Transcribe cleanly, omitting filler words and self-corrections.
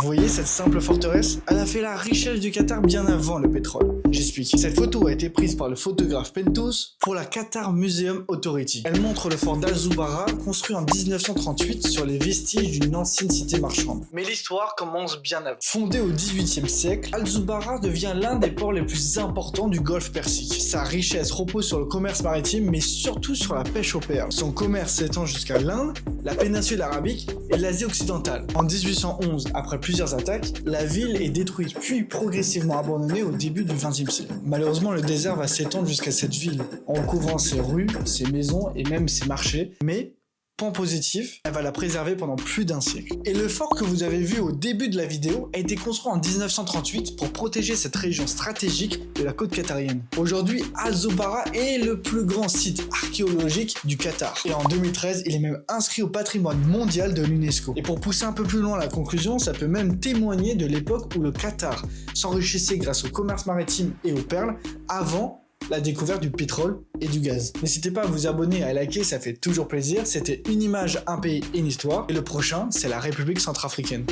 Vous voyez cette simple forteresse? Elle a fait la richesse du Qatar bien avant le pétrole. J'explique. Cette photo a été prise par le photographe Pentos pour la Qatar Museum Authority. Elle montre le fort d'Al Zubarah construit en 1938 sur les vestiges d'une ancienne cité marchande. Mais l'histoire commence bien avant. Fondé au XVIIIe siècle, Al Zubarah devient l'un des ports les plus importants du golfe Persique. Sa richesse repose sur le commerce maritime mais surtout sur la pêche aux perles. Son commerce s'étend jusqu'à l'Inde, la péninsule arabique et l'Asie occidentale. En 1811, après plusieurs attaques, la ville est détruite puis progressivement abandonnée au début du XXe siècle. Malheureusement, le désert va s'étendre jusqu'à cette ville, en recouvrant ses rues, ses maisons et même ses marchés, mais point positif, elle va la préserver pendant plus d'un siècle. Et le fort que vous avez vu au début de la vidéo a été construit en 1938 pour protéger cette région stratégique de la côte qatarienne. Aujourd'hui, Al Zubarah est le plus grand site archéologique du Qatar. Et en 2013, il est même inscrit au patrimoine mondial de l'UNESCO. Et pour pousser un peu plus loin la conclusion, ça peut même témoigner de l'époque où le Qatar s'enrichissait grâce au commerce maritime et aux perles avant la découverte du pétrole et du gaz. N'hésitez pas à vous abonner et à liker, ça fait toujours plaisir. C'était une image, un pays, une histoire. Et le prochain, c'est la République centrafricaine.